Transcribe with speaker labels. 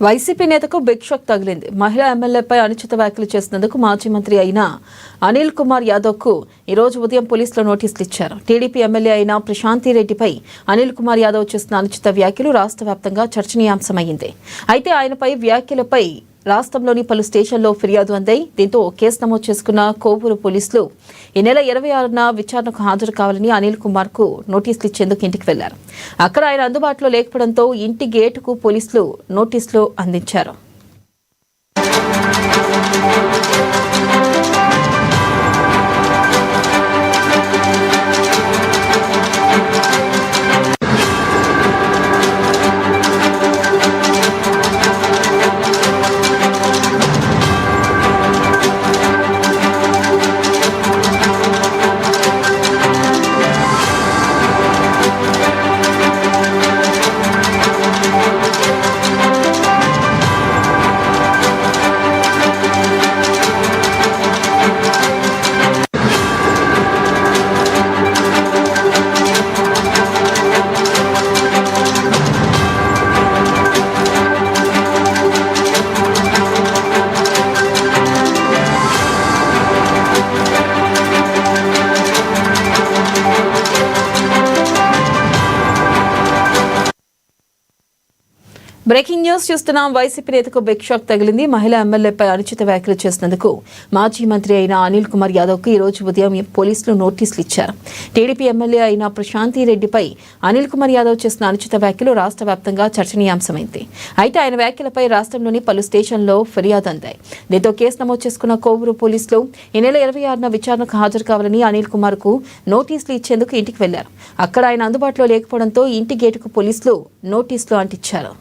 Speaker 1: YCP నేతకు big shock తగిలింది. మహిళా ఎమ్మెల్యేపై అనుచిత వ్యాఖ్యలు చేసినందుకు మాజీ మంత్రి అయిన అనిల్ కుమార్ యాదవ్కు ఈరోజు ఉదయం పోలీసులు నోటీసులు ఇచ్చారు. టీడీపీ ఎమ్మెల్యే అయిన ప్రశాంతి రెడ్డిపై అనిల్ కుమార్ యాదవ్ చేసిన అనుచిత వ్యాఖ్యలు రాష్ట్ర వ్యాప్తంగా చర్చనీయాంశమైంది. అయితే ఆయనపై వ్యాఖ్యలపై రాష్ట్రంలోని పలు స్టేషన్లో ఫిర్యాదు అందాయి. దీంతో కేసు నమోదు చేసుకున్న కోవూరు పోలీసులు ఈ నెల 26న విచారణకు హాజరు కావాలని అనిల్ కుమార్ కు నోటీసులు ఇచ్చేందుకు ఇంటికి వెళ్లారు. అక్కడ ఆయన అందుబాటులో లేకపోవడంతో ఇంటి గేటుకు పోలీసులు నోటీసులు అందించారు. బ్రేకింగ్ న్యూస్ చూస్తున్నాం. వైసీపీ నేతకు బిగ్ షాక్ తగిలింది. మహిళా ఎమ్మెల్యేపై అనుచిత వ్యాఖ్యలు చేసినందుకు మాజీ మంత్రి అయిన అనిల్ కుమార్ యాదవ్కు ఈ రోజు ఉదయం పోలీసులు నోటీసులు ఇచ్చారు. టీడీపీ ఎమ్మెల్యే అయిన ప్రశాంతి రెడ్డిపై అనిల్ కుమార్ యాదవ్ చేసిన అనుచిత వ్యాఖ్యలు రాష్ట్ర వ్యాప్తంగా చర్చనీయాంశమైంది. అయితే ఆయన వ్యాఖ్యలపై రాష్ట్రంలోని పలు స్టేషన్లో ఫిర్యాదు అందాయి. దీంతో కేసు నమోదు చేసుకున్న కోవూరు పోలీసులు ఈ నెల 26న విచారణకు హాజరు కావాలని అనిల్ కుమార్ కు నోటీసులు ఇచ్చేందుకు ఇంటికి వెళ్లారు. అక్కడ ఆయన అందుబాటులో లేకపోవడంతో ఇంటి గేటుకు పోలీసులు నోటీసులు అంటించారు.